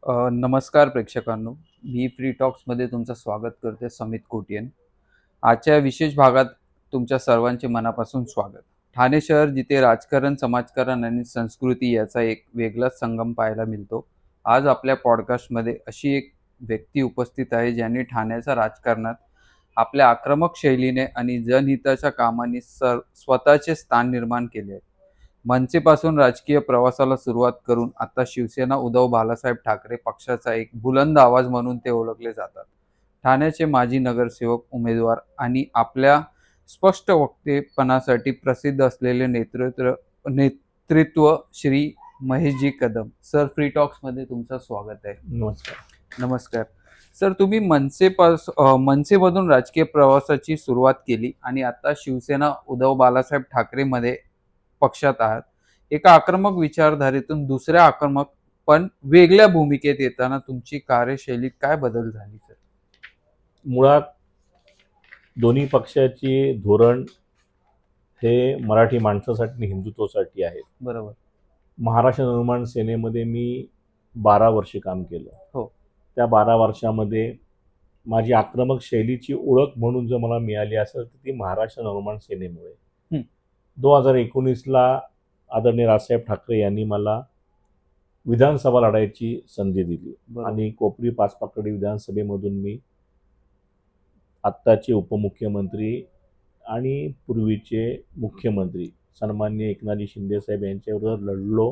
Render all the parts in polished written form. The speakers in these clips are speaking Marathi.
नमस्कार प्रेक्षकांनो. मी फ्री टॉक्समध्ये तुमचं स्वागत करते समित कोटियन. आजच्या विशेष भागात तुमच्या सर्वांचे मनापासून स्वागत. ठाणे शहर जिथे राजकारण, समाजकारण आणि संस्कृती याचा एक वेगळाच संगम पाहायला मिळतो. आज आपल्या पॉडकास्टमध्ये अशी एक व्यक्ती उपस्थित आहे ज्यांनी ठाण्याच्या राजकारणात आपल्या आक्रमक शैलीने आणि जनहिताच्या कामांनी स्वतःचे स्थान निर्माण केले आहे. मनसेपासून राजकीय प्रवासाला सुरुवात करून आता शिवसेना उद्धव बाळासाहेब ठाकरे पक्षाचा एक बुलंद आवाज म्हणून ते ओळखले जातात. ठाण्याचे माजी नगरसेवक उमेदवार आणि आपल्या स्पष्ट वक्तेपणासाठी प्रसिद्ध असलेले नेतृत्व श्री महेशजी कदम सर, फ्री टॉक्समध्ये तुमचं स्वागत आहे. नमस्कार. नमस्कार सर. तुम्ही मनसेमधून राजकीय प्रवासाची सुरुवात केली आणि आता शिवसेना उद्धव बाळासाहेब ठाकरेमध्ये पक्षात आहात. एका आक्रमक विचारधारेतून दुसऱ्या आक्रमक पण वेगळ्या भूमिकेत येताना तुमची कार्यशैलीत काय बदल झाली सर? मुळात दोन्ही पक्षाची धोरण हे मराठी माणसासाठी आणि हिंदुत्वासाठी आहे. बरोबर. महाराष्ट्र निर्माण सेनेमध्ये मी 12 वर्षे काम केलं. हो. त्या 12 वर्षामध्ये माझी आक्रमक शैलीची ओळख म्हणून जर मला मिळाली असेल तर ती महाराष्ट्र निर्माण सेनेमुळे. 2019ला आदरणीय राजसाहेब ठाकरे यांनी मला विधानसभा लढायची संधी दिली आणि कोपरी पाचपाकडी विधानसभेमधून मी आत्ताचे उपमुख्यमंत्री आणि पूर्वीचे मुख्यमंत्री सन्माननीय एकनाथजी शिंदेसाहेब यांच्याविरोधात लढलो.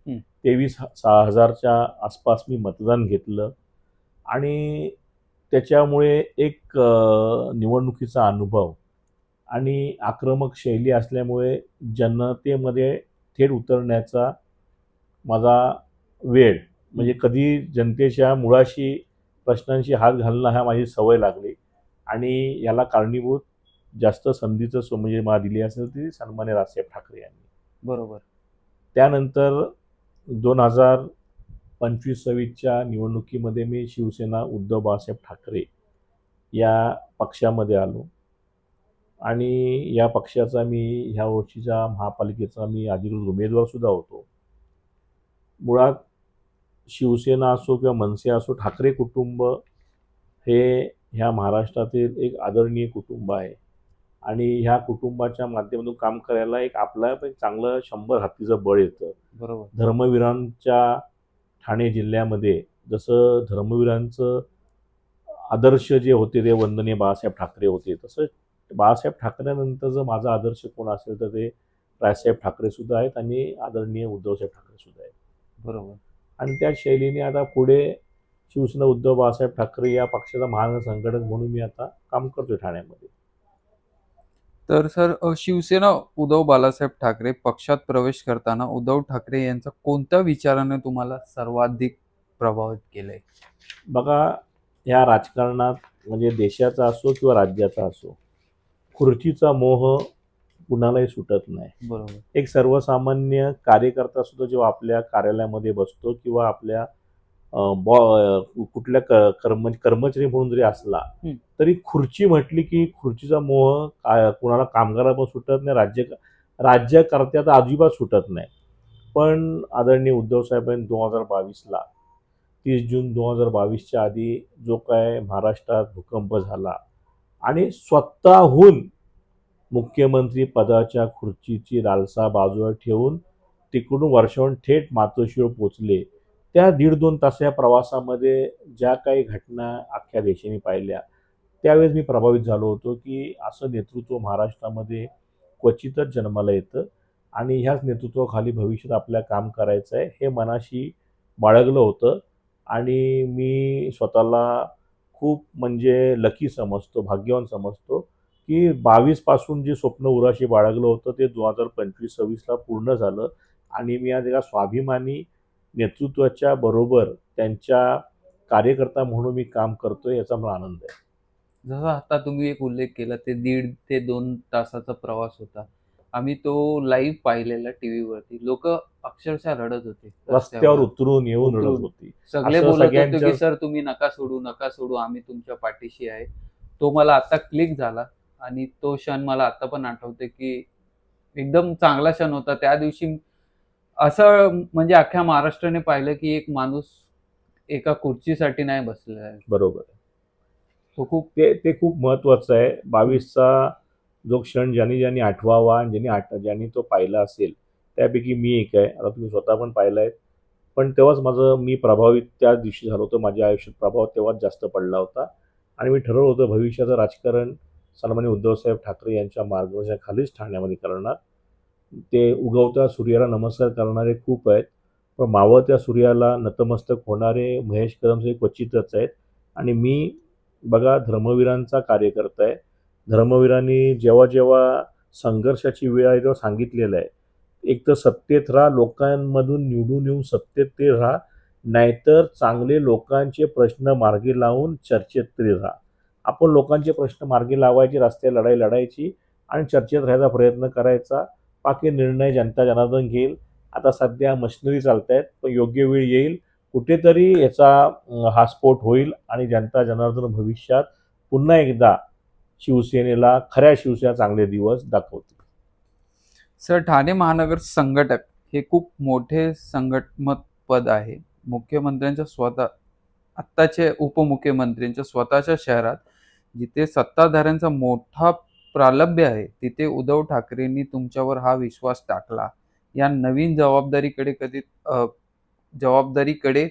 23,000च्या आसपास मी मतदान घेतलं आणि त्याच्यामुळे एक निवडणुकीचा अनुभव आणि आक्रमक शैली असल्यामुळे जनतेमध्ये थेट उतरण्याचा माझा वेळ म्हणजे कधी जनतेच्या मुळाशी प्रश्नांशी हात घालणं हा माझी सवय लागली आणि याला कारणीभूत जास्त संधीचं म्हणजे मला दिली असेल ती सन्मान्य राजसाहेब ठाकरे यांनी. बरोबर. त्यानंतर 2025-26च्या निवडणुकीमध्ये मी शिवसेना उद्धव बाळासाहेब ठाकरे या पक्षामध्ये आलो आणि या पक्षाचा मी ह्या वर्षीच्या महापालिकेचा मी अधिकृत उमेदवारसुद्धा होतो. मुळात शिवसेना असो किंवा मनसे असो, ठाकरे कुटुंब हे ह्या महाराष्ट्रातील एक आदरणीय कुटुंब आहे आणि ह्या कुटुंबाच्या माध्यमातून काम करायला आपला एक चांगलं 100 हत्तीचं बळ येतं. बरोबर. धर्मवीरांच्या ठाणे जिल्ह्यामध्ये जसं धर्मवीरांचं आदर्श जे होते ते वंदनीय बाळासाहेब ठाकरे होते, तसं बाळासाहेब ठाकरेनंतर जर माझा आदर्श कोण असेल तर ते राजसाहेब ठाकरे सुद्धा आहेत आणि आदरणीय उद्धवसाहेब ठाकरे सुद्धा आहेत. बरोबर. आणि त्या शैलीने आता पुढे शिवसेना उद्धव बाळासाहेब ठाकरे या पक्षाचा महानगर संघटक म्हणून मी आता काम करतोय ठाण्यामध्ये. तर सर, शिवसेना उद्धव बाळासाहेब ठाकरे पक्षात प्रवेश करताना उद्धव ठाकरे यांचा कोणत्या विचाराने तुम्हाला सर्वाधिक प्रभावित केलंय? बघा, ह्या राजकारणात म्हणजे देशाचा असो किंवा राज्याचा असो, खुर्चीचा मोह कुणालाही सुटत नाही. बरोबर. एक सर्वसामान्य कार्यकर्ता सुद्धा जेव्हा आपल्या कार्यालयामध्ये बसतो किंवा आपल्या कुठल्या कर्मचारी म्हणून जरी असला तरी खुर्ची म्हटली की खुर्चीचा मोह कुणाला कामगारा पण सुटत नाही, राज्यकर्त्याचा अजिबात सुटत नाही. पण आदरणीय उद्धव साहेबांनी 2022ला 30 जून 2022च्या आधी जो काय महाराष्ट्रात भूकंप झाला आणि स्वतःहून मुख्यमंत्री पदाच्या खुर्चीची लालसा बाजूला ठेवून तिकडून वर्षावून थेट मातोश्रीवर पोचले. त्या 1.5-2 तास या प्रवासामध्ये ज्या काही घटना अख्ख्या देशाने पाहिल्या त्यावेळेस मी प्रभावित झालो होतो की असं नेतृत्व महाराष्ट्रामध्ये क्वचितच जन्माला येतं आणि ह्याच नेतृत्वाखाली भविष्यात आपल्याला काम करायचं आहे हे मनाशी बाळगलं होतं आणि मी स्वतःला खूप म्हणजे लकी समजतो, भाग्यवान समजतो की 22 पासून जे स्वप्न उराशी बाळगलं होतं ते 2025-26ला पूर्ण झालं आणि मी आज एका स्वाभिमानी नेतृत्वाच्या बरोबर त्यांच्या कार्यकर्ता म्हणून मी काम करतोय याचा मला आनंद आहे. जसं आता तुम्ही एक उल्लेख केला, ते 1.5 ते 2 तासाचा प्रवास होता. आम्ही तो लाईव्ह पाहिलेला टीव्हीवरती. लोक अक्षरशः रडत होते, रस्त्यावर उतरून येऊन रडत होती. सगळे बोलत होते की सर तुम्ही नका सोडू, नका सोडू, आम्ही तुमच्या पाठीशी आहे. तो मला आता क्लिक झाला आणि तो क्षण मला आता पण आठवते की एकदम चांगला क्षण होता. त्या दिवशी असं म्हणजे अख्ख्या महाराष्ट्राने पाहिलं की एक माणूस एका खुर्चीसाठी नाही बसलेला आहे. बरोबर आहे. तो खूप ते खूप महत्वाचं आहे. 22चा जो क्षण ज्यांनी ज्यांनी आठवावा आणि ज्यांनी तो पाहिला असेल त्यापैकी मी एक आहे. आता तुम्ही स्वतः पण पाहिलाय. पण तेव्हाच मी प्रभावित त्या दिवशी झालो होतो. माझ्या आयुष्यात प्रभाव तेव्हाच जास्त पडला होता आणि मी ठरवलं होतं भविष्याचं राजकारण सन्माननीय उद्धवसाहेब ठाकरे यांच्या मार्गदर्शनाखालीच ठाण्यामध्ये करणार. ते उगवत्या सूर्याला नमस्कार करणारे खूप आहेत, पण मावळत्या सूर्याला नतमस्तक होणारे महेश कदम हे क्वचितच आहेत. आणि मी बघा धर्मवीरांचा कार्यकर्ता आहे. धर्मवीरांनी जेव्हा जेव्हा संघर्षाची वेळ आहे तेव्हा सांगितलेलं आहे, एक तर सत्तेत राहा, लोकांमधून निवडून येऊन सत्तेत ते राहा, नाहीतर चांगले लोकांचे प्रश्न मार्गी लावून चर्चेत तरी राहा. आपण लोकांचे प्रश्न मार्गी लावायचे, रस्त्यात लढाई लढायची आणि चर्चेत राहायचा प्रयत्न करायचा. बाकी निर्णय जनता जनार्दन घेईल. आता सध्या मशिनरी चालत आहेत, पण योग्य वेळ येईल कुठेतरी याचा हा स्फोट होईल आणि जनता जनार्दन भविष्यात पुन्हा एकदा शिवसेनेला खऱ्या शिवसेना चांगले दिवस दाखवतील. सर, ठाणे महानगर संघटक हे खूप मोठे संघटनात्मक पद आहे. मुख्यमंत्र्यांच्या स्वतः आत्ताचे उपमुख्यमंत्र्यांच्या स्वतःच्या शहरात जिथे सत्ताधाऱ्यांचा मोठा प्राबल्य आहे, तिथे उद्धव ठाकरेंनी तुमच्यावर हा विश्वास टाकला. या नवीन जबाबदारीकडे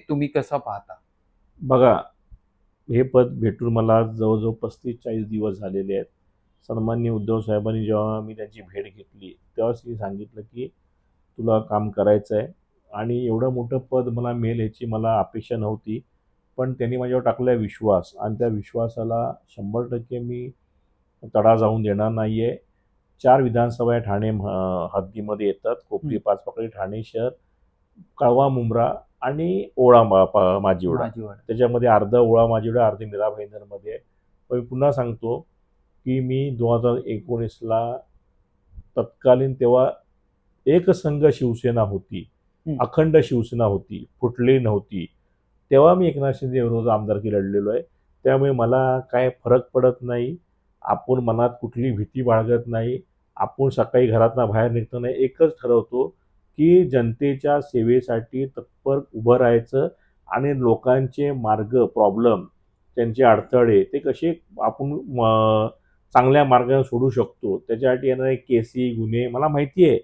तुम्ही कसा पाहता? बघा, हे पद भेटून मला जवळजवळ 35-40 दिवस झालेले आहेत. सन्माननीय उद्धव साहेबांनी जेव्हा मी त्यांची भेट घेतली तेव्हाच मी सांगितलं की तुला काम करायचं आहे आणि एवढं मोठं पद मला मिळेल याची मला अपेक्षा नव्हती. पण त्यांनी माझ्यावर टाकलेला विश्वास आणि त्या विश्वासाला 100% मी तडा जाऊन देणार नाही आहे. 4 विधानसभा या ठाणे हद्दीमध्ये येतात. कोपरी, पाचपाकळी, ठाणे शहर, कळवा, मुंब्रा आणि ओळा माजिवडा. माझीवाडा. त्याच्यामध्ये अर्धा ओळा माजिवडा, अर्धी मीरा भाईंदरमध्ये आहे. पण मी पुन्हा सांगतो की मी 2019ला तत्कालीन तेव्हा एकसंघ शिवसेना होती, अखंड शिवसेना होती, फुटली नव्हती. तेव्हा मी एकनाथ शिंदे विरोधात आमदारकी लढलेलो आहे. त्यामुळे मला काय फरक पडत नाही. आपण मनात कुठली भीती बाळगत नाही. आपण सकाळी घरातनं बाहेर निघताना एकच ठरवतो की जनतेच्या सेवेसाठी तत्पर उभं राहायचं आणि लोकांचे मार्ग, प्रॉब्लेम, त्यांचे अडथळे ते कसे आपण चांगल्या मार्गाने सोडू शकतो. त्याच्यासाठी येणारे केसी, गुन्हे मला माहिती आहे.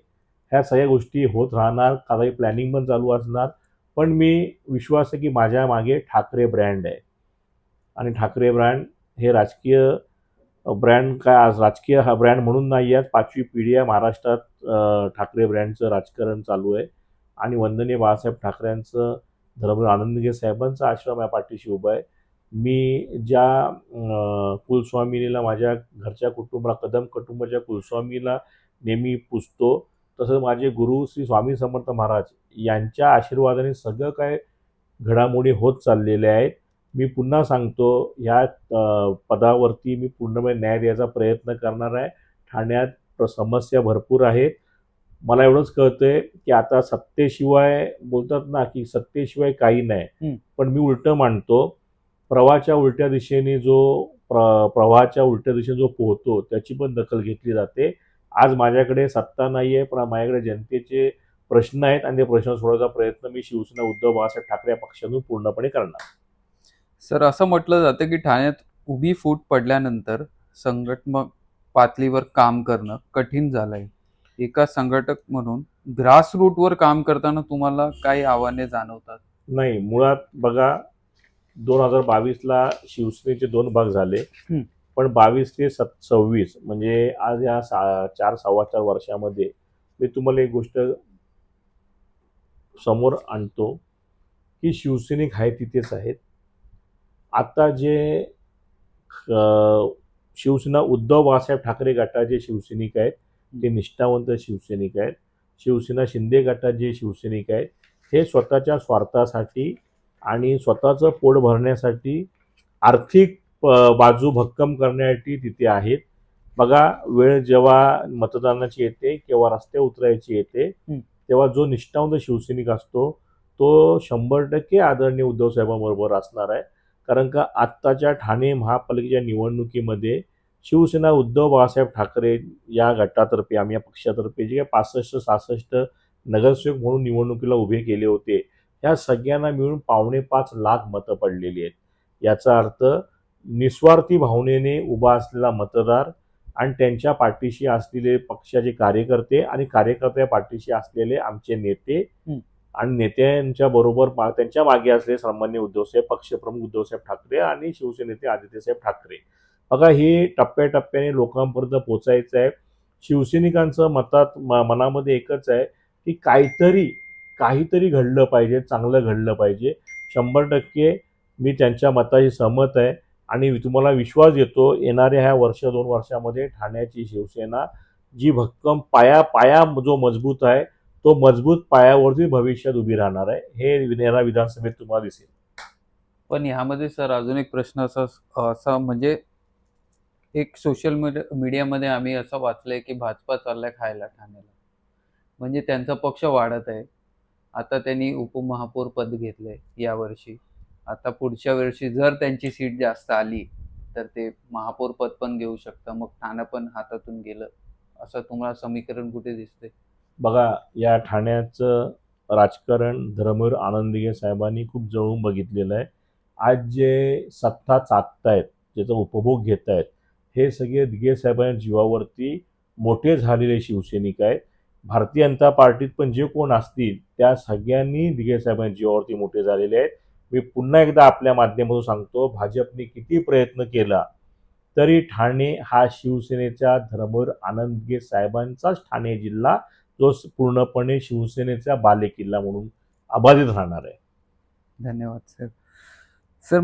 ह्या सगळ्या गोष्टी होत राहणार. काही प्लॅनिंग पण चालू असणार. पण मी विश्वास आहे की माझ्या मागे ठाकरे ब्रँड आहे आणि ठाकरे ब्रँड हे राजकीय ब्रँड काय आज राजकीय हा ब्रँड म्हणून नाही आहे. 5वी पिढी आहे महाराष्ट्रात ठाकरे ब्रँडचं राजकारण चालू आहे आणि वंदनीय बाळासाहेब ठाकरेंचं, धर्मवीर आनंदगे साहेबांचा आश्रम या पाठीशी उभा आहे. मी ज्या कुलस्वामिनीला माझ्या घरच्या कुटुंबाला, कदम कुटुंबाच्या कुलस्वामीला नेहमी पूजतो, तसं माझे गुरु श्री स्वामी समर्थ महाराज यांच्या आशीर्वादाने सगळं काय घडामोडी होत चाललेल्या आहेत. मी पुन्हा सांगतो, या पदावरती मी पूर्णपणे न्याय द्यायचा प्रयत्न करणार आहे. ठाण्यात समस्या भरपूर आहेत. मला एवढंच कळतंय की आता सत्तेशिवाय बोलतात ना की सत्तेशिवाय काही नाही. पण मी उलटं मानतो, प्रवाहाच्या उलट्या दिशेने प्रवाहाच्या उलट्या दिशेने जो पोहतो त्याची पण दखल घेतली जाते. आज माझ्याकडे सत्ता नाही आहे, पण माझ्याकडे जनतेचे प्रश्न आहेत आणि ते प्रश्न सोडवण्याचा प्रयत्न मी शिवसेना उद्धव बाळासाहेब ठाकरे या पक्षातून पूर्णपणे करणार. सर, असं म्हटलं जातं की ठाण्यात उभी फूट पडल्यानंतर संघटनात्मक पातळीवर काम करणं कठीण झालंय. एका संघटक म्हणून ग्रास रूटवर काम करताना तुम्हाला काही आव्हाने जाणवतात? नाही, मुळात बघा 2022ला शिवसेनेचे 2 भाग झाले. पण 22 ते 26 म्हणजे आज या 4 वर्षामध्ये मी तुम्हाला एक गोष्ट समोर आणतो की शिवसैनिक आहे तिथेच आहेत. आता जे शिवसेना उद्धव बाळासाहेब ठाकरे गटाचे शिवसैनिक आहेत ते निष्ठावंत शिवसैनिक आहेत. शिवसेना शिंदे गटात जे शिवसैनिक आहेत हे स्वतःच्या स्वार्थासाठी आणि स्वतःचं पोट भरण्यासाठी, आर्थिक बाजू भक्कम करण्यासाठी तिथे आहेत. बघा, वेळ जेव्हा मतदानाची येते किंवा रस्त्यावर उतरायची येते तेव्हा जो निष्ठावंत शिवसैनिक असतो तो 100% आदरणीय उद्धव साहेबांबरोबर असणार आहे. कारण का आत्ताच्या ठाणे महापालिकेच्या निवडणुकीमध्ये शिवसेना उद्धव बाळासाहेब ठाकरे या गटातर्फे, आम्ही या पक्षातर्फे जे काही 65-66 नगरसेवक म्हणून निवडणुकीला उभे केले होते, ह्या सगळ्यांना मिळून 5.25 लाख मतं पडलेली आहेत. याचा अर्थ निस्वार्थी भावनेने उभा असलेला मतदार आणि त्यांच्या पाठीशी असलेले पक्षाचे कार्यकर्ते आणि कार्यकर्त्या पाठीशी असलेले आमचे नेते आणि नेत्यांच्या बरोबर त्यांच्या मागे असलेले सन्माननीय उद्धवसाहेब पक्षप्रमुख उद्धवसाहेब ठाकरे आणि शिवसेनेचे आदित्यसाहेब ठाकरे. बघा, हे टप्प्याटप्प्याने लोकांपर्यंत पोचायचं आहे. शिवसैनिकांचं मनामध्ये एकच आहे की काहीतरी घडलं पाहिजे, चांगलं घडलं पाहिजे. 100% मी त्यांच्या मताशी सहमत आहे आणि तुम्हाला विश्वास देतो, येणाऱ्या ह्या वर्ष 2 वर्षामध्ये ठाण्याची शिवसेना जी भक्कम पाया जो मजबूत आहे, तो मजबूत पायावरती भविष्यात उभी राहणार आहे. हे येणाऱ्या विधानसभेत तुम्हाला दिसेल. पण ह्यामध्ये सर अजून एक प्रश्न असा म्हणजे एक सोशल मीडियामध्ये आम्ही असं वाचलंय की भाजपा चाललाय खायला ठाण्याला, म्हणजे त्यांचा पक्ष वाढत आहे. आता त्यांनी उपमहापौर पद घेतलंय यावर्षी. आता पुढच्या वर्षी जर त्यांची सीट जास्त आली तर ते महापौर पद पण घेऊ शकतं. मग ठाणं पण हातातून गेलं असं तुम्हाला समीकरण कुठे दिसते? बघा, या ठाण्याचं राजकारण धर्मवीर आनंदगे साहेबांनी खूप जवळून बघितलेलं आहे. आज जे सत्ता चाकतायत, ज्याचा उपभोग घेत आहेत, हे सगळे दिघे साहेबांच्या जीवावरती मोठे झालेले शिवसैनिक आहेत. भारतीय जनता पार्टीत पण जे कोण असतील त्या सगळ्यांनी दिघे साहेबांच्या जीवावरती मोठे झालेले आहेत. मी पुन्हा एकदा आपल्या माध्यमातून सांगतो, भाजपने किती प्रयत्न केला तरी ठाणे हा शिवसेनेच्या धर्मवीर आनंदगे साहेबांचाच ठाणे जिल्हा जो पूर्णपणे शिवसेनेचा बालेकिल्ला म्हणून अबाधित राहणार आहे. धन्यवाद सर. सर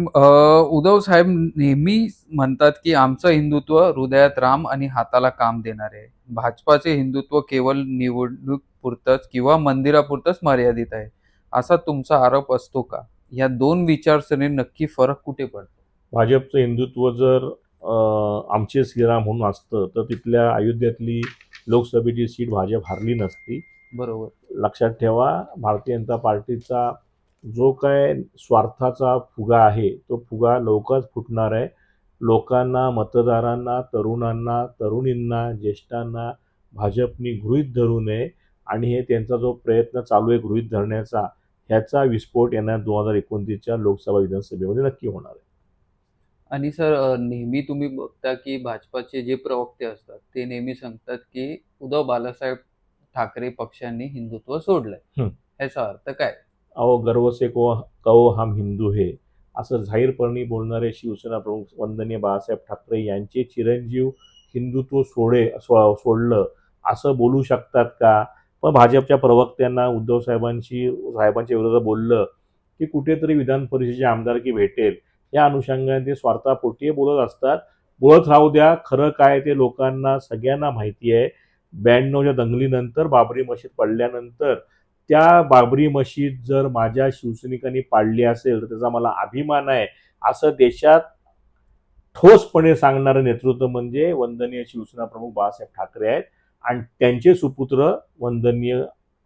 उद्धव साहेब नेहमी म्हणतात की आमचं हिंदुत्व हृदयात राम आणि हाताला काम देणार आहे. भाजपाचे हिंदुत्व केवळ निवडणूक पुरतच किंवा मंदिरापुरतच मर्यादित आहे, असा तुमचा आरोप असतो का? या दोन विचारसरणी नक्की फरक कुठे पडतो? भाजपचं हिंदुत्व जर आमचे श्रीराम म्हणून असतं तर तिथल्या अयोध्येतली लोकसभेची सीट भाजप हारली नसती. बरोबर. लक्षात ठेवा, भारतीय जनता पार्टीचा जो काय स्वार्थाचा फुगा आहे तो फुगा लवकरच फुटणार आहे. लोकांना, मतदारांना, तरुणांना, तरुणींना, ज्येष्ठांना भाजपनी गृहीत धरू नये आणि हे त्यांचा जो प्रयत्न चालू आहे गृहीत धरण्याचा, ह्याचा विस्फोट येणार 2029च्या लोकसभा विधानसभेमध्ये नक्की होणार आहे. आणि सर नेहमी तुम्ही बघता की भाजपाचे जे प्रवक्ते असतात ते नेहमी सांगतात की उद्धव बाळासाहेब ठाकरे पक्षांनी हिंदुत्व सोडलंय. ह्याचा अर्थ काय? अहो, गर्व से कहो हम हिंदू है, असं जाहीरपणे बोलणारे शिवसेना प्रमुख वंदनीय बाळासाहेब ठाकरे यांचे चिरंजीव हिंदुत्व सोडलं असं बोलू शकतात का? पण भाजपच्या प्रवक्त्यांना उद्धव साहेबांच्या विरोधात बोललं की कुठेतरी विधान परिषदेची आमदारकी भेटेल या अनुषंगाने ते स्वार्थापोटी बोलत असतात. बोलत राहू द्या. खरं काय ते लोकांना सगळ्यांना माहिती आहे. 92च्या दंगलीनंतर, बाबरी मशीद पडल्यानंतर त्या बाबरी मशीद जर माझ्या शिवसैनिकांनी पाडली असेल तर त्याचा मला अभिमान आहे, असं देशात ठोसपणे सांगणारं नेतृत्व म्हणजे वंदनीय शिवसेना प्रमुख बाळासाहेब ठाकरे आहेत आणि त्यांचे सुपुत्र वंदनीय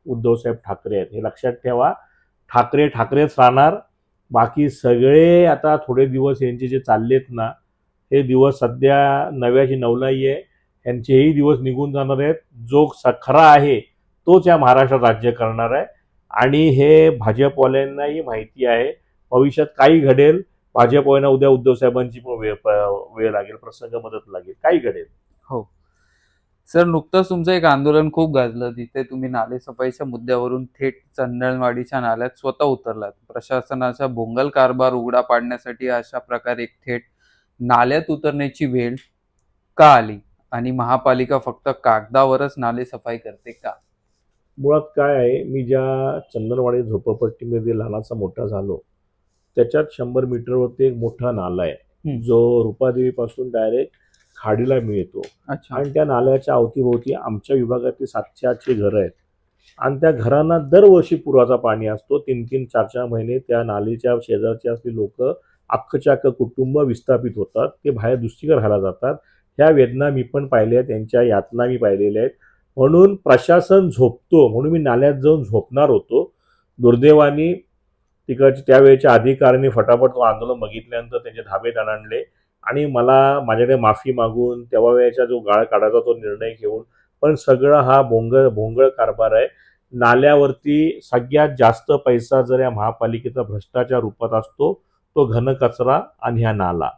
उद्धवसाहेब ठाकरे आहेत. हे लक्षात ठेवा. ठाकरे ठाकरेच राहणार. बाकी सगळे आता थोडे दिवस यांचे जे चाललेत ना, हे दिवस सध्या नव्याची नवलाई आहे. यांचेही दिवस निघून जाणार आहेत. जो खरा आहे तोच या महाराष्ट्रात राज्य करणार आहे आणि हे भाजपवाल्यांनाही माहिती आहे. भविष्यात काही घडेल. भाजपवाल्यांना उद्या उद्धव साहेबांची पण वेळ लागेल, प्रसंग मदत लागेल, काही घडेल. हो सर, नुकतंच तुमचं एक आंदोलन खूप गाजलं, तिथे तुम्ही नालेसफाईच्या मुद्द्यावरून थेट चंदनवाडीच्या नाल्यात स्वतः उतरलात. प्रशासनाचा भोंगल कारभार उघडा पाडण्यासाठी अशा प्रकारे एक थेट नाल्यात उतरण्याची वेळ का आली आणि महापालिका फक्त कागदावरच नालेसफाई करते का? मुळात काय आहे, मी ज्या चंदनवाडी झोपडपट्टीमध्ये लहानाचा मोठा झालो त्याच्यात 100 मीटरवरती एक मोठा नाला आहे जो रुपादेवीपासून डायरेक्ट खाडीला मिळतो. अच्छा. आणि त्या नाल्याच्या अवतीभोवती आमच्या विभागातली 700-800 घरं आहेत आणि त्या घरांना दरवर्षी पुराचा पाणी असतो. 3-3, 4-4 महिने त्या नालीच्या शेजारची असली लोक अख्खच्या अख्खं कुटुंब विस्थापित होतात. ते बाहेर दुसरीकडे राहायला जातात. ह्या वेदना मी पण पाहिल्या आहेत, त्यांच्या यातना मी पाहिलेल्या आहेत. म्हणून प्रशासन झोपतो म्हणून मी नाल्यात जाऊन झोपणार होतो. दुर्दैवाने तिकडचे त्यावेळेच्या अधिकाऱ्यांनी फटाफट तो आंदोलन बघितल्यानंतर त्यांचे धाबे दणाणले आणि मला माझ्याकडे माफी मागून तेव्हा वेळेचा जो गाळ काढायचा तो निर्णय घेऊन, पण सगळा हा भोंगळ कारभार आहे. नाल्यावरती सगळ्यात जास्त पैसा जर या महापालिकेचा भ्रष्टाचार रूपात असतो तो घनकचरा आणि ह्या नाला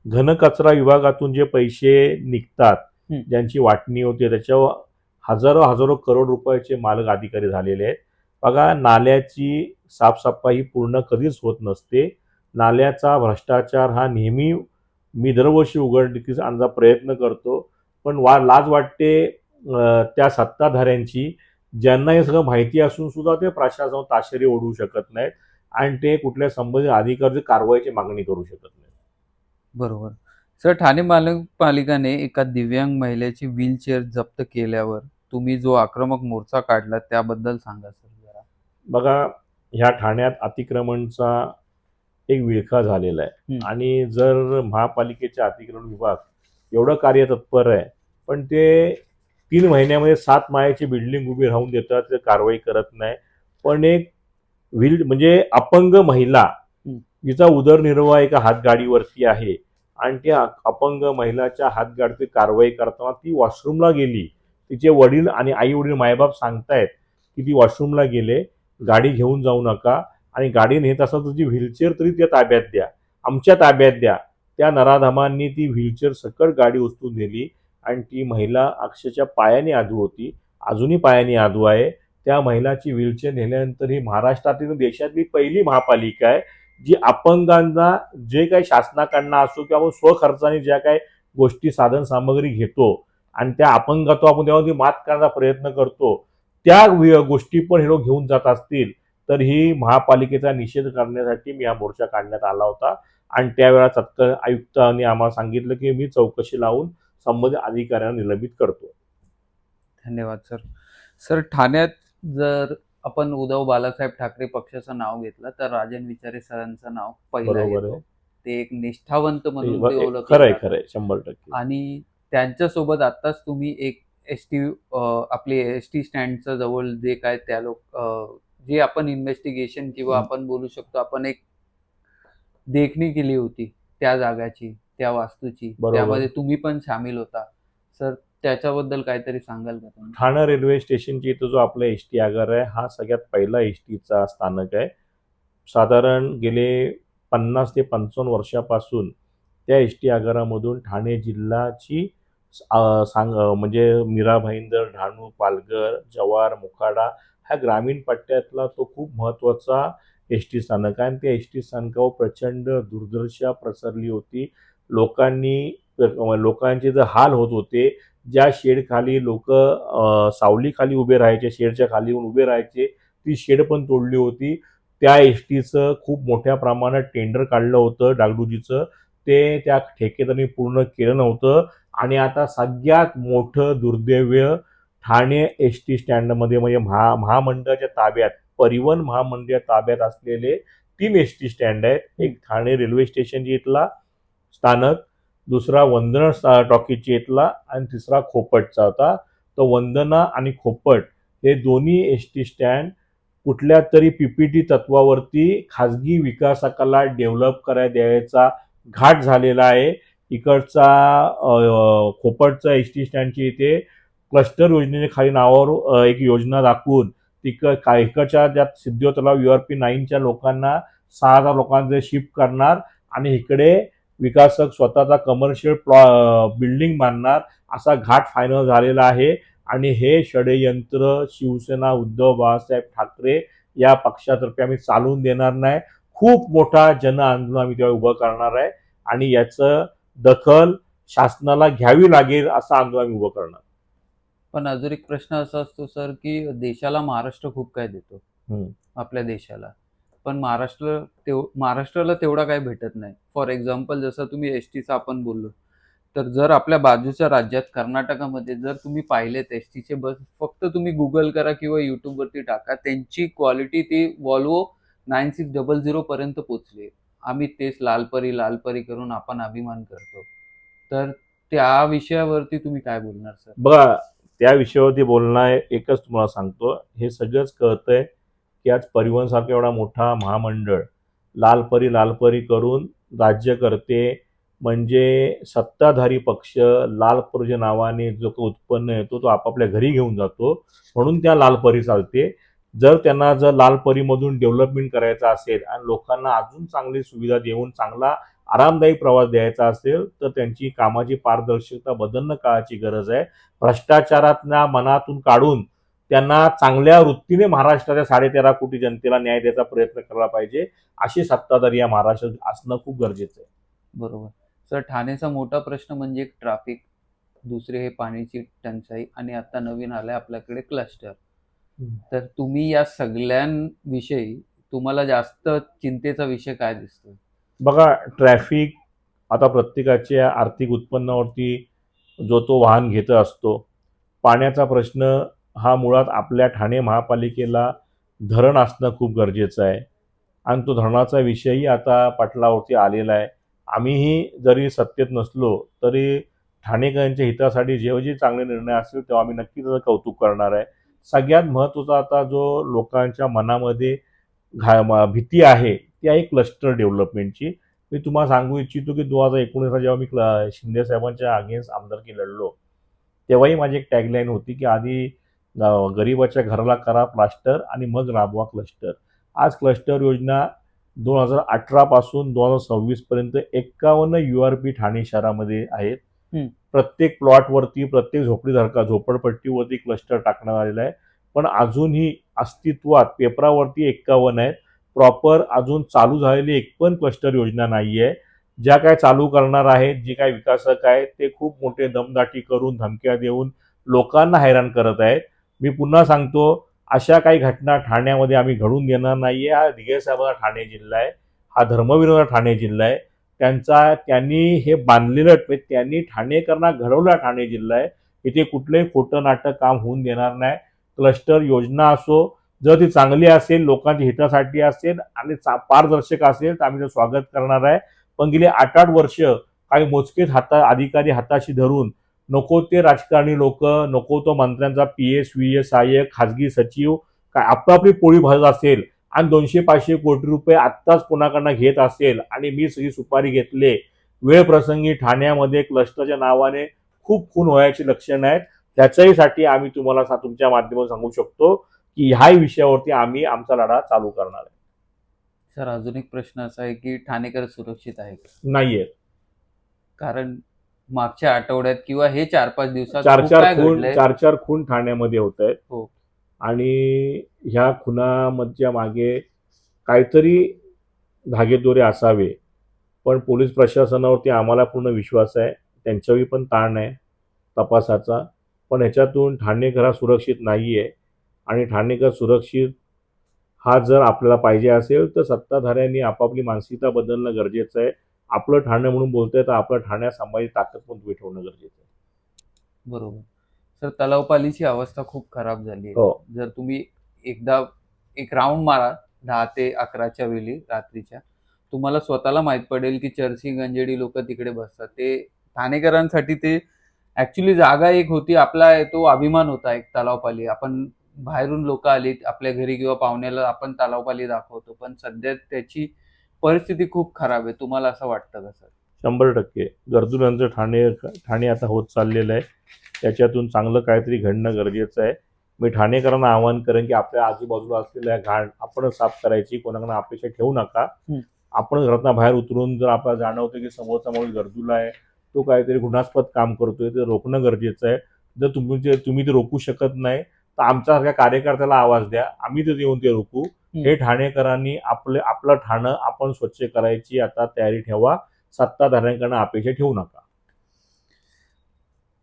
घनकचरा विभागातून जे पैसे निघतात, ज्यांची वाटणी होते, त्याच्यावर हजारो हजारो करोड रुपयाचे मालक अधिकारी झालेले आहेत. बघा, नाल्याची साफसफाई पूर्ण कधीच होत नसते. नाल्याचा भ्रष्टाचार हा नेहमी मी दरवर्षी उघडकीस आणण्याचा प्रयत्न करतो, पण लाज वाटते त्या सत्ताधाऱ्यांची, ज्यांना हे सगळं माहिती असून सुद्धा ते प्रशासनावर ताशेरे ओढवू शकत नाहीत आणि ते कुठल्या संबंधित अधिकारी कारवाईची मागणी करू शकत नाहीत. बरोबर. सर, ठाणे महानगरपालिकाने एका दिव्यांग महिलेची व्हीलचेअर जप्त केल्यावर तुम्ही जो आक्रमक मोर्चा काढला त्याबद्दल सांगा सर जरा. बघा, ह्या ठाण्यात अतिक्रमणचा एक विळखा झालेला आहे आणि जर महापालिकेचा अतिक्रमण विभाग एवढं कार्यतत्पर आहे, पण ते 3 महिन्यामध्ये 7 माळ्याची बिल्डिंग उभी राहून देतात, ते कारवाई करत नाही. पण एक म्हणजे अपंग महिला, जिचा उदरनिर्वाह एका हातगाडीवरती आहे आणि त्या अपंग महिलाच्या हातगाडीची कारवाई करताना ती वॉशरूमला गेली. तिचे वडील आणि आई वडील मायबाप सांगतायत की ती वॉशरूमला गेले, गाडी घेऊन जाऊ नका आणि गाडी नेत असाल तुझी व्हीलचेअर तरी त्या ताब्यात द्या, आमच्या ताब्यात द्या. त्या नराधमांनी ती व्हीलचेअर सकट गाडी उचलून नेली आणि ती महिला अक्षरशः पायाने आधू होती, अजूनही पायाने आधू आहे. त्या महिलाची व्हीलचेअर नेल्यानंतर ही महाराष्ट्रातील देशातली पहिली महापालिका आहे जी अपंगांना जे काही शासनाकडनं असो किंवा आपण स्वखर्चाने ज्या काही गोष्टी साधन सामग्री घेतो आणि त्या अपंगत्व आपण त्यामध्ये मात करण्याचा प्रयत्न करतो, त्या गोष्टी पण हे लोक घेऊन जात असतील तर ही महापालिकेचा निषेध करण्यासाठी मी हा मोर्चा काढण्यात आला होता आणि त्यावेळा तत्काळ आयुक्तांनी आम्हाला सांगितलं की मी चौकशी लावून संबंधित अधिकाऱ्यांना निलंबित करतो. धन्यवाद सर. सर, ठाण्यात जर आपण उद्धव बाळासाहेब ठाकरे पक्षाचं नाव घेतलं तर राजन विचारे सरांचं नाव पहिलं बरोबर येतं. आहे. ते एक निष्ठावंत म्हणून ते ओळखले खरंय जातात. खरंय 100%. आणि त्यांच्यासोबत आताच तुम्ही एक आपली एसटी स्टँडच्या जवळ जे काय त्या जे आपण इन्व्हेस्टिगेशन किंवा आपण बोलू शकतो आपण एक देखणी केली होती त्या जागाची, त्या वास्तूची, बरोबर. त्यामध्ये तुम्ही पण सामील होता. सर, त्याच्याबद्दल काहीतरी सांगाल का तुम्ही? ठाणा रेल्वे स्टेशनच्या इथं जो आपला एसटी आगार आहे हा सगळ्यात पहिला एसटीचा स्थानक आहे. साधारण गेले 50 ते 55 वर्षापासून त्या एसटी आगारामधून ठाणे जिल्ह्याची म्हणजे मीरा भाईंदर, डहाणू, पालघर, जव्हार, मोखाडा ह्या ग्रामीण पट्ट्यातला तो खूप महत्त्वाचा एसटी स्थानक आहे आणि त्या एसटी स्थानकावर प्रचंड दुर्दशा प्रसरली होती. लोकांचे जे हाल होत होते, ज्या शेडखाली लोक सावलीखाली उभे राहायचे, शेडच्या खाली येऊन उभे राहायचे, ती शेड पण तोडली होती. त्या एसटीचं खूप मोठ्या प्रमाणात टेंडर काढलं होतं डागडुजीचं, ते त्या ठेकेदारांनी पूर्ण केलं नव्हतं आणि आता सगळ्यात मोठं दुर्दैव्य ठाणे एसटी स्टँडमध्ये म्हणजे महामंडळाच्या ताब्यात, परिवहन महामंडळ ताब्यात असलेले 3 एसटी स्टँड आहेत. एक ठाणे रेल्वे स्टेशन इथला स्थानक, दुसरा वंदना टॉकीजच्या इथला आणि तिसरा खोपटचा होता. तो वंदना आणि खोपट हे दोन्ही एसटी स्टँड कुठल्या तरी पीपीटी तत्वावरती खाजगी विकासकाला डेव्हलप करायला द्यायचा घाट झालेला आहे. इकडचा खोपटचा एसटी स्टँडची इथे क्लस्टर योजनेच्या खाली नावावर एक योजना दाखवून इकडच्या ज्या सिद्धो तलाव URP 9च्या लोकांना 6,000 लोकांचे शिफ्ट करणार आणि इकडे विकासक स्वतःचा कमर्शियल बिल्डिंग बांधणार असा घाट फायनल झालेला आहे. आणि हे षडयंत्र शिवसेना उद्धव बाळासाहेब ठाकरे या पक्षातर्फे आम्ही चालवून देणार नाही. खूप मोठा जन आंदोलन आम्ही तेव्हा उभं करणार आहे आणि याचं दखल शासनाला घ्यावी लागेल असं आंदोलन आम्ही उभं करणार. पण अजून एक प्रश्न असा असतो सर की देशाला महाराष्ट्र खूप काय देतो, आपल्या देशाला, पण महाराष्ट्राला तेवढा काय भेटत नाही. फॉर एक्झाम्पल जसं तुम्ही एसटीचं आपण बोललो, तर जर आपल्या बाजूच्या राज्यात कर्नाटकामध्ये जर तुम्ही पाहिलेत एसटीचे बस, फक्त तुम्ही गुगल करा किंवा युट्यूबवरती टाका, त्यांची क्वालिटी ती वॉल्वो 9600 पर्यंत पोचली. आम्ही तेच लालपरी लालपरी करून आपण अभिमान करतो. तर त्या विषयावरती तुम्ही काय बोलणार सर? बघा, त्या विषयावरती बोलणं एकच तुम्हाला सांगतो, हे सगळंच कळतंय की आज परिवहन सारखा एवढा मोठा महामंडळ लालपरी लालपरी करून राज्य करते, म्हणजे सत्ताधारी पक्ष लाल परीच्या नावाने जो काही उत्पन्न येतो तो आपापल्या घरी घेऊन जातो, म्हणून त्या लाल परी चालते. जर लाल परीमधून डेव्हलपमेंट करायचं असेल आणि लोकांना अजून चांगली सुविधा देऊन चांगला आरामदायी प्रवास द्यायचा असेल तर त्यांची कामाची पारदर्शकता बदलणं काळाची गरज आहे. भ्रष्टाचारातल्या मनातून काढून त्यांना चांगल्या वृत्तीने महाराष्ट्राच्या 13.5 कोटी जनतेला न्याय द्यायचा प्रयत्न करायला पाहिजे. अशी सत्ताधारी या महाराष्ट्रात असणं खूप गरजेचं आहे. बरोबर. सर, ठाण्याचा मोठा प्रश्न म्हणजे ट्रॅफिक, दुसरे हे पाण्याची टंचाई आणि आता नवीन आलंय आपल्याकडे क्लस्टर. तर तुम्ही या सगळ्यांविषयी तुम्हाला जास्त चिंतेचा विषय काय दिसतोय? बघा, ट्रॅफिक आता प्रत्येकाच्या आर्थिक उत्पन्नावरती जो तो वाहन घेत असतो. पाण्याचा प्रश्न हा मुळात आपल्या ठाणे महापालिकेला धरण असणं खूप गरजेचं आहे आणि तो धरणाचा विषयही आता पटलावरती आलेला आहे. आम्हीही जरी सत्तेत नसलो तरी ठाणेकरांच्या हितासाठी जेव्हा जे चांगले निर्णय असतील तेव्हा आम्ही नक्कीच त्याचं कौतुक करणार आहे. सगळ्यात महत्त्वाचा आता जो लोकांच्या मनामध्ये भीती आहे ती आहे क्लस्टर डेव्हलपमेंटची. मी तुम्हाला सांगू इच्छितो की 2019ला जेव्हा मी शिंदे साहेबांच्या अगेन्स्ट आमदारकी लढलो तेव्हाही माझी एक टॅगलाईन होती की आधी गरिबाच्या घराला करा प्लास्टर आणि मग राबवा क्लस्टर. आज क्लस्टर योजना 2018 पासून 2026 पर्यंत 51 URP ठाणे शहरामध्ये आहेत. प्रत्येक प्लॉटवरती प्रत्येक झोपडपट्टीवरती क्लस्टर टाकण्यात आलेला आहे. पण अजूनही अस्तित्वात पेपरावरती 51 आहेत. प्रॉपर अजून चालू झालेली एक पण क्लस्टर योजना नाही आहे. ज्या काय चालू करणार आहेत, जे काही विकासक आहेत ते खूप मोठे दमदाटी करून धमक्या देऊन लोकांना हैराण करत आहेत. मी पुन्हा सांगतो, अशा काही घटना ठाण्यामध्ये आम्ही घडून देणार नाहीये. हा दिघे साहेबांचा ठाणे जिल्हा आहे, हा धर्मवीरांचा ठाणे जिल्हा आहे. त्यांनी हे बांधलेलं म्हणजे त्यांनी ठाणेकरांना घडवला ठाणे जिल्हा आहे. इथे कुठलंही खोटं नाटक काम होऊन देणार नाही. क्लस्टर योजना असो, जर ती चांगली असेल, लोकांच्या हितासाठी असेल आणि पारदर्शक असेल तर आम्ही त्याचं स्वागत करणार आहे. पण गेली 8-8 वर्ष काही मोजकेच अधिकारी हाताशी धरून नको ते राजकारणी लोक, नको तो मंत्र्यांचा PS, VS, सहाय्यक, खाजगी सचिव काय आपापली पोळी भाजत असेल आणि 200-500 कोटी रुपये आत्ताच कोणाकडनं घेत असेल आणि मी सगळी सुपारी घेतले. वेळ प्रसंगी ठाण्यामध्ये क्लस्टरच्या नावाने खूप खून व्हायची लक्षणं आहेत. त्याच्यासाठी आम्ही तुम्हाला तुमच्या माध्यमातून सांगू शकतो की ह्या विषयावरती आम्ही आमचा लढा चालू करणार आहे. सर, अजून एक प्रश्न असा आहे की ठाणेकर सुरक्षित आहे का? नाहीये. कारण मागच्या आठवड्यात किंवा हे 4-5 दिवसात चार खूप चार काय खून घडलंय? चार चार खून ठाण्यामध्ये होत आहेत. हो. आणि ह्या खुनामधच्या मागे काहीतरी धागेदोरे असावे. पण पोलीस प्रशासनावरती आम्हाला पूर्ण विश्वास आहे. त्यांच्यावर पण ताण आहे तपासाचा. पण ह्याच्यातून ठाणेकर हा सुरक्षित नाही आहे आणि ठाणेकर सुरक्षित हा जर आपल्याला पाहिजे असेल तर सत्ताधाऱ्यांनी आपापली मानसिकता बदलणं गरजेचं आहे. आपलं ठाणे म्हणून बोलतंय तर आपलं ठाण्यात सांभाळायची ताकद पण तुम्ही ठेवणं गरजेचं आहे. बरोबर. सर, तलावपालीची अवस्था खूप खराब झाली आहे. हो. जर तुम्ही एकदा एक राऊंड मारा 10 ते 11च्या वेळी रात्रीच्या, तुम्हाला स्वतःला माहीत पडेल की चर्ची गंजेडी लोक तिकडे बसतात. ते ठाणेकरांसाठी ते ॲक्च्युअली जागा एक होती, आपला तो अभिमान होता एक तलावपाली. आपण बाहेरून लोक आली आपल्या घरी किंवा पाहुण्याला आपण तलावपाली दाखवतो. पण सध्या त्याची परिस्थिती खूप खराब आहे. तुम्हाला असं वाटतं का सर? 100% गरजुरांचं ठाणे आता होत चाललेलं आहे. त्याच्यातून चांगलं काहीतरी घडणं गरजेचं आहे. मी ठाणेकरांना आवाहन करेन की आपल्या आजूबाजूला असलेल्या घाण आपणच साफ करायची. कोणाकडनं अपेक्षा ठेवू नका. आपण घरातनं बाहेर उतरून जर आपल्याला जाणवतं की समोरचा माणूस गरजूला आहे, तो काहीतरी गुन्हास्पद काम करतोय, ते रोखणं गरजेचं आहे. जर तुम्ही ते रोखू शकत नाही तर आमच्यासारख्या कार्यकर्त्याला आवाज द्या. आम्ही तिथे येऊन ते रोखू. हे ठाणेकरांनी आपलं ठाणं आपण स्वच्छ करायची आता तयारी ठेवा. सत्ताधाऱ्यांकडनं अपेक्षा ठेवू नका.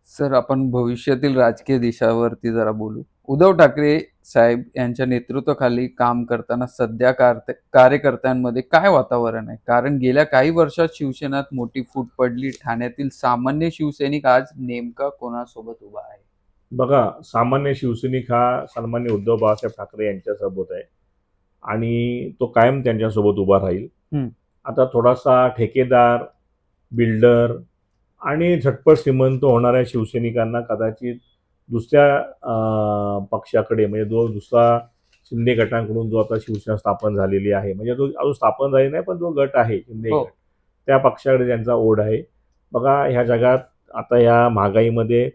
सर, आपण भविष्यातील राजकीय दिशावरती जरा बोलू. उद्धव ठाकरे साहेब यांच्या नेतृत्वाखाली काम करताना सध्या कार्यकर्त्यांमध्ये काय वातावरण आहे? कारण गेल्या काही वर्षात शिवसेनेत मोठी फूट पडली. ठाण्यातील सामान्य शिवसैनिक आज नेमका कोणासोबत उभा आहे? बघा, सामान्य शिवसैनिक हा सन्मान्य उद्धव बाळासाहेब ठाकरे यांच्यासोबत आहे आणि तो कायम त्यांच्यासोबत उभा राहील. आता थोडासा ठेकेदार, बिल्डर आणि झटपट श्रीमंत होणाऱ्या शिवसैनिकांना कदाचित दुसऱ्या पक्षाकडे म्हणजे दुसरा शिंदे गटांकडून जो आता शिवसेना स्थापन झालेली आहे, म्हणजे तो अजून स्थापन झाली नाही पण जो गट आहे शिंदे हो. गट, त्या पक्षाकडे त्यांचा ओढ आहे. बघा ह्या जगात आता ह्या महागाईमध्ये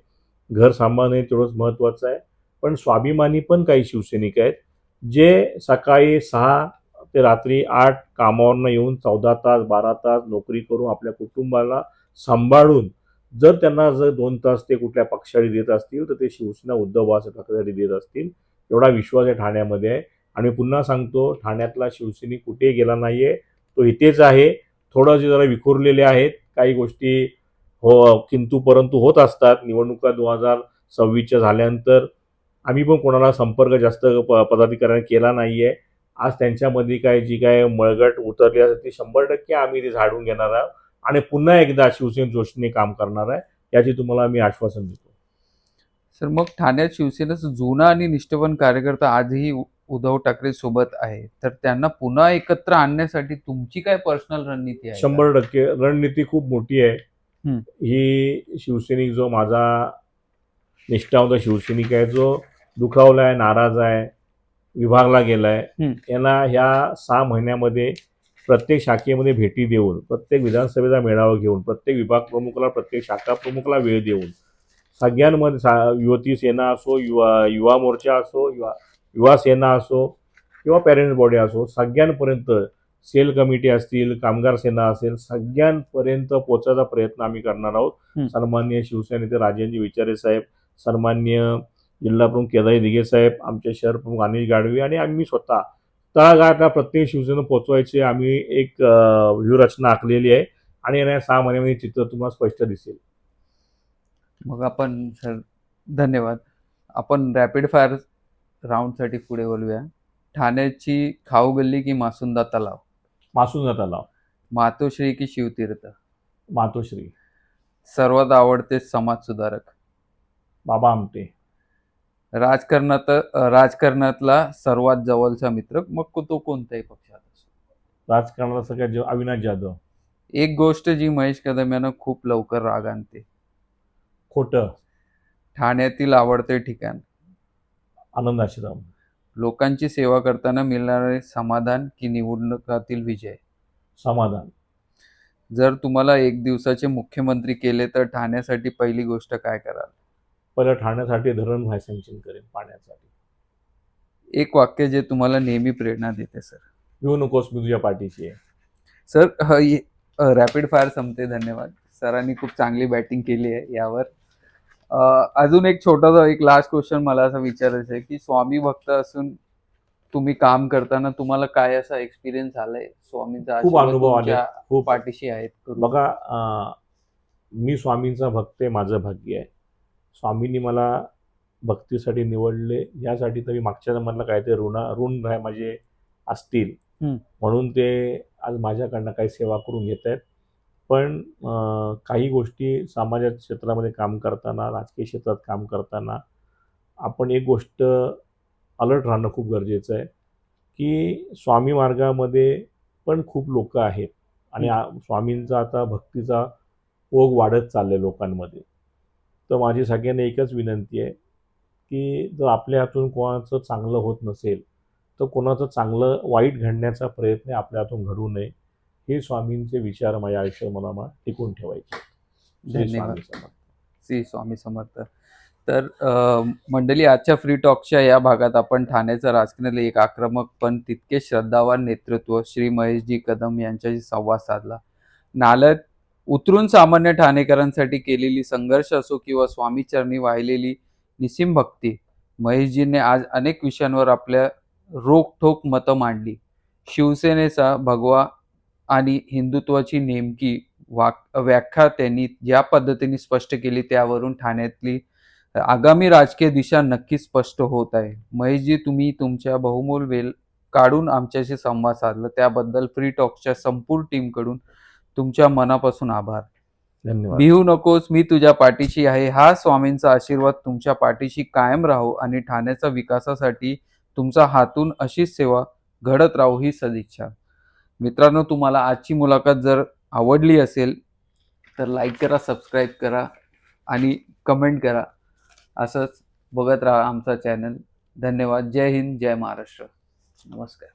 घर सांभाळणे तेवढंच महत्त्वाचं आहे. पण स्वाभिमानी पण काही शिवसैनिक आहेत, जे सकाळी 6 ते रात्री 8 कामावरनं येऊन 14 तास, 12 तास नोकरी करून आपल्या कुटुंबाला सांभाळून जर त्यांना जर 2 तास ते कुठल्या पक्षाला देत असतील, तर ते शिवसेना उद्धव बाळासाहेब ठाकरेसाठी देत असतील. एवढा विश्वास आहे ठाण्यामध्ये आहे. आणि पुन्हा सांगतो, ठाण्यातला शिवसैनिक कुठेही गेला नाहीये. तो इथेच आहे. थोडंसे जरा विखुरलेले आहेत. काही गोष्टी हो किंतु परंतु होत असतात. निवडणुका 2026च्या झाल्यानंतर आम्ही पण कोणाला संपर्क जास्त पदाधिकाऱ्यांनी केला नाहीये. आज त्यांच्यामध्ये काय जी काय मळगट उतरली असेल ती 100% आम्ही ती झाडून घेणार आहोत आणि पुन्हा एकदा शिवसेना जोशने काम करणार आहे, याची तुम्हाला मी आश्वासन देतो. सर, मग ठाण्यात शिवसेनेचा जुना आणि निष्ठावान कार्यकर्ता आजही उद्धव ठाकरे सोबत आहे, तर त्यांना पुन्हा एकत्र आणण्यासाठी तुमची काय पर्सनल रणनीती आहे का? 100% रणनीती खूप मोठी आहे. हं. ही शिवसैनिक जो माझा निष्ठावंत शिवसैनिक आहे, जो दुखावला आहे, नाराज आहे, विभागला गेलाय, हं. यांना ह्या 6 महिन्यामध्ये प्रत्येक शाखेमध्ये भेटी देऊन, प्रत्येक विधानसभेचा मेळावा घेऊन, प्रत्येक विभाग प्रमुखाला, प्रत्येक शाखा प्रमुखाला वेळ देऊन, सगळ्यांमध्ये युवती सेना असो, युवा मोर्चा असो, युवा सेना असो किंवा पॅरेंट्स बॉडी असो, सगळ्यांपर्यंत सेल कमिटी असतील, कामगार सेना असेल, सगळ्यांपर्यंत पोहोचायचा प्रयत्न आम्ही करणार आहोत. हं. सन्माननीय शिवसेनेचे राजेंद्र विचारे साहेब, सन्माननीय जिल्हा प्रमुख केदारी दिघे साहेब, आमचे शहर प्रमुख अनिल गाडवे आणि आम्ही स्वतः तळागाळातल्या प्रत्येक शिवसेना पोहोचवायची आम्ही एक व्यूहरचना आखलेली आहे आणि येणाऱ्या 6 महिन्यामध्ये चित्र तुम्हाला स्पष्ट दिसेल. मग आपण सर, धन्यवाद. आपण रॅपिड फायर राऊंडसाठी पुढे बोलूया. ठाण्याची खाऊ गल्ली की मासुंदा तलाव? मासूंदा तलाव, मातोश्री की शिवतीर्थ? मातोश्री, सर्वात आवडते समाजसुधारक? बाबा आमटे, राजकारणातला सर्वात जवळचा मित्र, मग तो कोणत्याही पक्षात असो. राजकारणाला सगळ्यात अविनाश जाधव, एक गोष्ट जी महेश कदम यांना खूप लवकर राग आणते? खोटं, ठाण्यातील आवडते ठिकाण? आनंद आश्रम, लोकांची सेवा करताना मिळणारे समाधान की निवडणुकातील विजय? समाधान. जर तुम्हाला एक दिवसाचे मुख्यमंत्री केले तर ठाण्यासाठी पहिली गोष्ट काय कराल? पहिलं ठाण्यासाठी धरण सँक्शन करेन पाण्यासाठी. एक वाक्य जे तुम्हाला नेहमी प्रेरणा देते सर? घेऊ नकोस, मी तुझ्या पाठीशी आहे. सर, रॅपिड फायर संपते. धन्यवाद. सरांनी खूप चांगली बॅटिंग केली आहे यावर. अजून एक छोटासा एक लास्ट क्वेश्चन मला असं विचारायचं आहे की स्वामी भक्त असून तुम्ही काम करताना तुम्हाला काय असा एक्सपिरियन्स आलाय? स्वामींचा खूप आशीर्वाद अनुभव आले, तुमच्या खूप. पाठीशी आहेत? बघा मी स्वामींचा भक्त आहे, माझं भाग्य आहे. स्वामींनी मला भक्तीसाठी निवडले, यासाठी तर मी मागच्या जन्मातला काहीतरी ऋण माझे असतील, म्हणून ते आज माझ्याकडनं काही सेवा करून घेत आहेत. पण काही गोष्टी समाजाच्या क्षेत्रामध्ये काम करताना, राजकीय क्षेत्रात काम करताना आपण एक गोष्ट अलर्ट राहणं खूप गरजेचं आहे की स्वामी मार्गामध्ये पण खूप लोक आहेत आणि स्वामींचा आता भक्तीचा ओघ वाढत चाललाय लोकांमध्ये. तर माझी सगळ्यांना एकच विनंती आहे की जर आपल्या हातून कोणाचं चांगलं होत नसेल तर कोणाचं चांगलं वाईट घडण्याचा प्रयत्न आपल्या हातून घडू नये. हे स्वामींचे विचार माझ्या आयुष्यात मला टिकून ठेवायचे. धन्यवाद. श्री स्वामी समर्थ. तर मंडळी, आजच्या फ्री टॉकच्या या भागात आपण ठाण्याचं राजकारणातील एक आक्रमक पण तितके श्रद्धावान नेतृत्व श्री महेशजी कदम यांच्याशी संवाद साधला. नाल्यात उतरून सामान्य ठाणेकरांसाठी केलेली संघर्ष असो किंवा स्वामीचरणी वाहिलेली निस्सीम भक्ती, महेशजींनी आज अनेक विषयांवर आपल्या रोखठोक मतं मांडली. शिवसेनेचा भगवा आणि हिंदुत्वाची नेमकी व्याख्या त्यांनी ज्या पद्धतीने स्पष्ट केली, त्यावरून ठाण्यातली आगामी राजकीय दिशा नक्कीच स्पष्ट होत आहे. महेशजी, तुम्ही तुमच्या बहुमोल वेळ काढून आमच्याशी संवाद साधला त्याबद्दल फ्री टॉक्सच्या संपूर्ण टीमकडून तुमच्या मनापासून आभार. धन्यवाद. भिवू नकोस, मी तुझ्या पाठीशी आहे. हा स्वामींचा आशीर्वाद तुमच्या पाठीशी कायम राहो आणि ठाण्याच्या विकासासाठी तुमचा हातून अशीच सेवा घडत राहू ही सदिच्छा. मित्रांनो, तुम्हाला आजची मुलाखत जर आवडली असेल तर लाईक करा, सबस्क्राईब करा आणि कमेंट करा. असंच बघत राहा आमचा चॅनल. धन्यवाद. जय हिंद, जय महाराष्ट्र. नमस्कार.